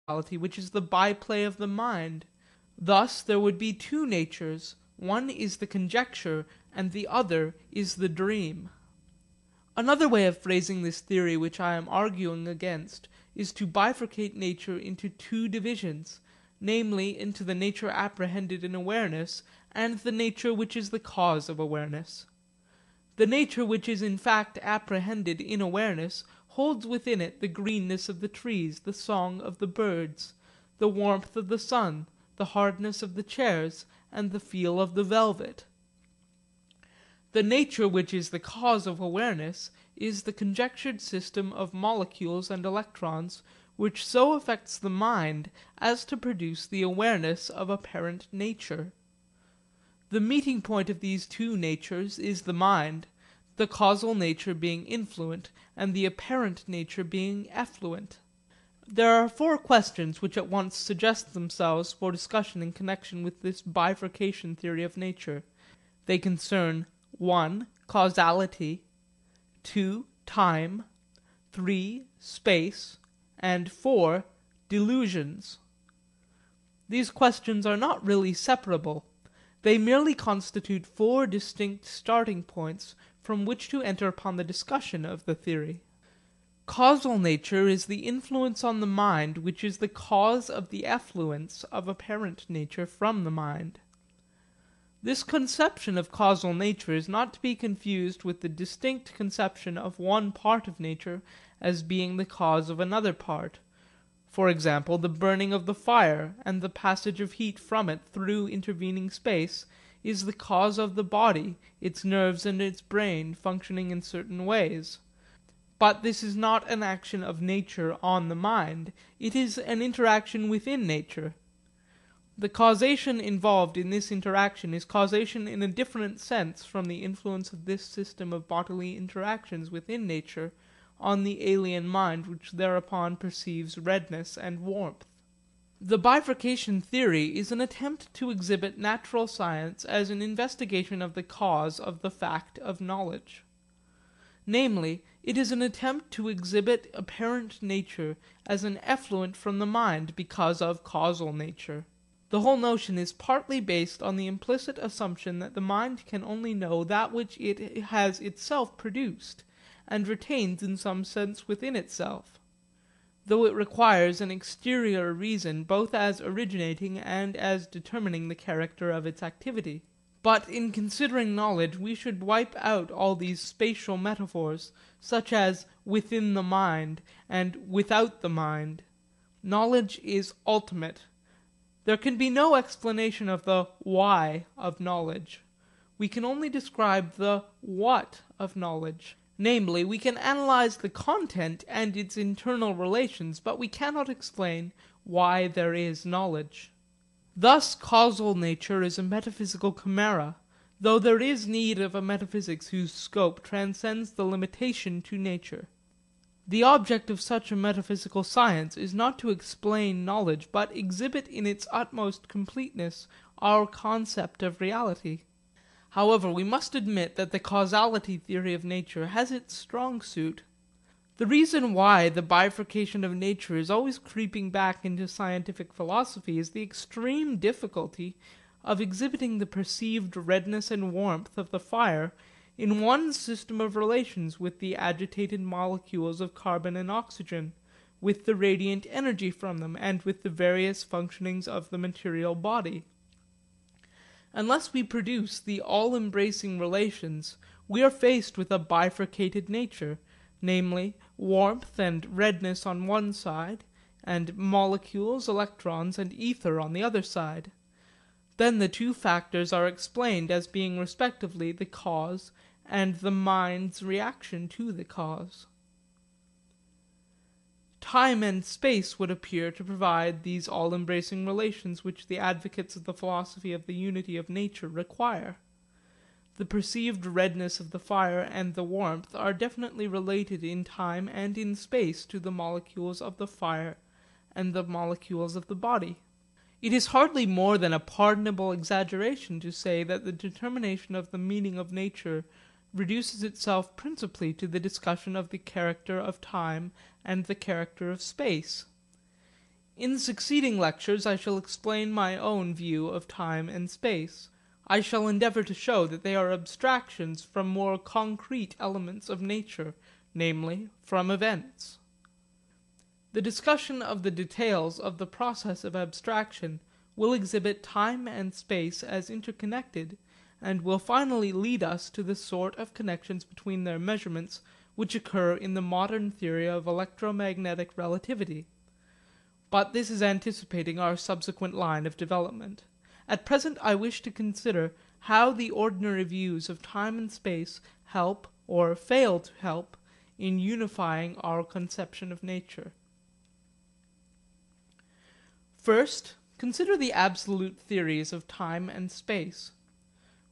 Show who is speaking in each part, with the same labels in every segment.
Speaker 1: reality, which is the byplay of the mind. Thus there would be two natures, one is the conjecture and the other is the dream. Another way of phrasing this theory which I am arguing against is to bifurcate nature into two divisions, namely into the nature apprehended in awareness and the nature which is the cause of awareness. The nature which is in fact apprehended in awareness holds within it the greenness of the trees, the song of the birds, the warmth of the sun, the hardness of the chairs, and the feel of the velvet. The nature which is the cause of awareness is the conjectured system of molecules and electrons which so affects the mind as to produce the awareness of apparent nature. The meeting point of these two natures is the mind, the causal nature being influent and the apparent nature being effluent. There are four questions which at once suggest themselves for discussion in connection with this bifurcation theory of nature. They concern 1. Causality, 2. Time, 3. Space, and 4. Delusions. These questions are not really separable. They merely constitute four distinct starting points from which to enter upon the discussion of the theory. Causal nature is the influence on the mind which is the cause of the effluence of apparent nature from the mind. This conception of causal nature is not to be confused with the distinct conception of one part of nature as being the cause of another part. For example, the burning of the fire and the passage of heat from it through intervening space is the cause of the body, its nerves and its brain functioning in certain ways. But this is not an action of nature on the mind, it is an interaction within nature. The causation involved in this interaction is causation in a different sense from the influence of this system of bodily interactions within nature on the alien mind which thereupon perceives redness and warmth. The bifurcation theory is an attempt to exhibit natural science as an investigation of the cause of the fact of knowledge. Namely, it is an attempt to exhibit apparent nature as an effluent from the mind because of causal nature. The whole notion is partly based on the implicit assumption that the mind can only know that which it has itself produced and retains in some sense within itself, though it requires an exterior reason both as originating and as determining the character of its activity. But in considering knowledge we should wipe out all these spatial metaphors, such as within the mind and without the mind. Knowledge is ultimate. There can be no explanation of the why of knowledge. We can only describe the what of knowledge. Namely, we can analyse the content and its internal relations, but we cannot explain why there is knowledge. Thus causal nature is a metaphysical chimera, though there is need of a metaphysics whose scope transcends the limitation to nature. The object of such a metaphysical science is not to explain knowledge, but exhibit in its utmost completeness our concept of reality. However, we must admit that the causality theory of nature has its strong suit. The reason why the bifurcation of nature is always creeping back into scientific philosophy is the extreme difficulty of exhibiting the perceived redness and warmth of the fire in one system of relations with the agitated molecules of carbon and oxygen, with the radiant energy from them, and with the various functionings of the material body. Unless we produce the all-embracing relations, we are faced with a bifurcated nature, namely warmth and redness on one side, and molecules, electrons, and ether on the other side. Then the two factors are explained as being respectively the cause and the mind's reaction to the cause. Time and space would appear to provide these all-embracing relations which the advocates of the philosophy of the unity of nature require. The perceived redness of the fire and the warmth are definitely related in time and in space to the molecules of the fire and the molecules of the body. It is hardly more than a pardonable exaggeration to say that the determination of the meaning of nature reduces itself principally to the discussion of the character of time and the character of space. In succeeding lectures I shall explain my own view of time and space. I shall endeavour to show that they are abstractions from more concrete elements of nature, namely, from events. The discussion of the details of the process of abstraction will exhibit time and space as interconnected, and will finally lead us to the sort of connections between their measurements which occur in the modern theory of electromagnetic relativity. But this is anticipating our subsequent line of development. At present I wish to consider how the ordinary views of time and space help or fail to help in unifying our conception of nature. First, consider the absolute theories of time and space.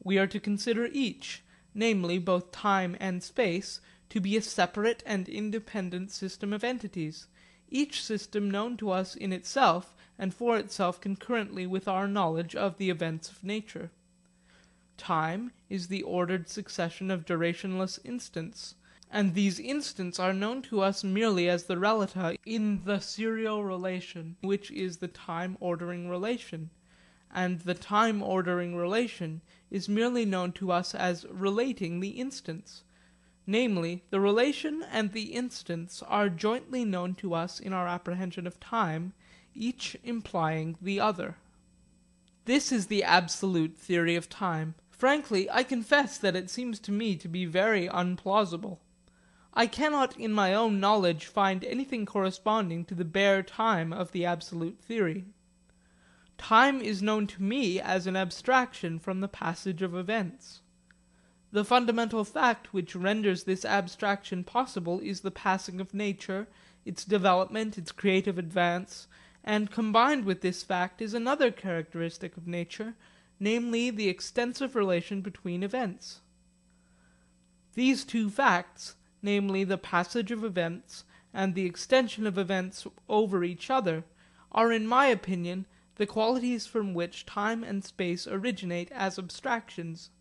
Speaker 1: We are to consider each, namely both time and space, to be a separate and independent system of entities, each system known to us in itself and for itself concurrently with our knowledge of the events of nature. Time is the ordered succession of durationless instants, and these instants are known to us merely as the relata in the serial relation, which is the time ordering relation, and the time ordering relation is merely known to us as relating the instants. Namely, the relation and the instants are jointly known to us in our apprehension of time, each implying the other. This is the absolute theory of time. Frankly, I confess that it seems to me to be very unplausible. I cannot in my own knowledge find anything corresponding to the bare time of the absolute theory. Time is known to me as an abstraction from the passage of events. The fundamental fact which renders this abstraction possible is the passing of nature, its development, its creative advance, and combined with this fact is another characteristic of nature, namely the extensive relation between events. These two facts, namely the passage of events and the extension of events over each other, are in my opinion the qualities from which time and space originate as abstractions.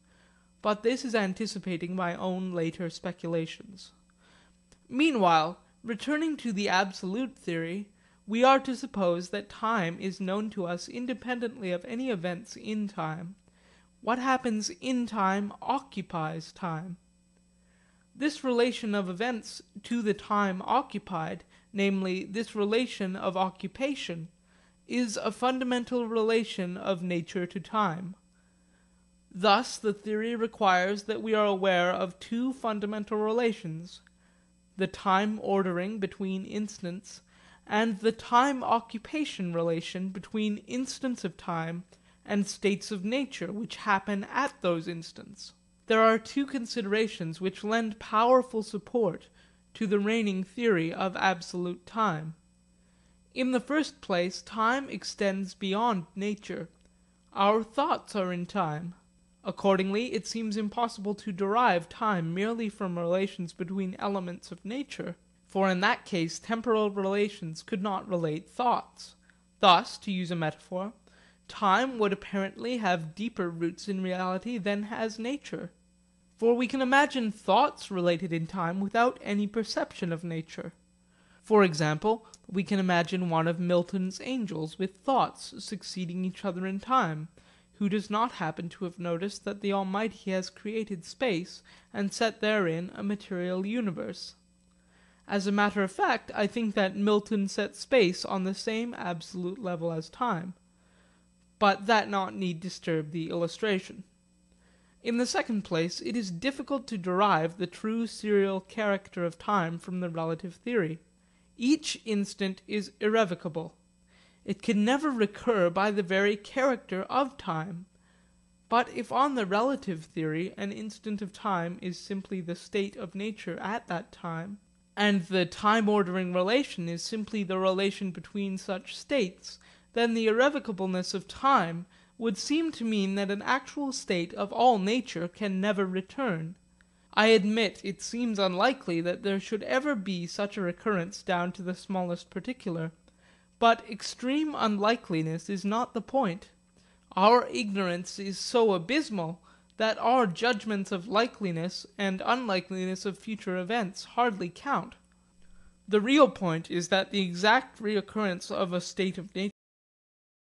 Speaker 1: But this is anticipating my own later speculations. Meanwhile, returning to the absolute theory, we are to suppose that time is known to us independently of any events in time. What happens in time occupies time. This relation of events to the time occupied, namely this relation of occupation, is a fundamental relation of nature to time. Thus the theory requires that we are aware of two fundamental relations, the time ordering between instants and the time occupation relation between instants of time and states of nature which happen at those instants. There are two considerations which lend powerful support to the reigning theory of absolute time. In the first place, time extends beyond nature. Our thoughts are in time. Accordingly, it seems impossible to derive time merely from relations between elements of nature, for in that case temporal relations could not relate thoughts. Thus, to use a metaphor, time would apparently have deeper roots in reality than has nature. For we can imagine thoughts related in time without any perception of nature. For example, we can imagine one of Milton's angels with thoughts succeeding each other in time, who does not happen to have noticed that the Almighty has created space and set therein a material universe. As a matter of fact, I think that Milton set space on the same absolute level as time. But that need disturb the illustration. In the second place, it is difficult to derive the true serial character of time from the relative theory. Each instant is irrevocable. It can never recur by the very character of time. But if on the relative theory an instant of time is simply the state of nature at that time, and the time ordering relation is simply the relation between such states, then the irrevocableness of time would seem to mean that an actual state of all nature can never return. I admit it seems unlikely that there should ever be such a recurrence down to the smallest particular. But extreme unlikeliness is not the point. Our ignorance is so abysmal that our judgments of likeliness and unlikeliness of future events hardly count. The real point is that the exact reoccurrence of a state of nature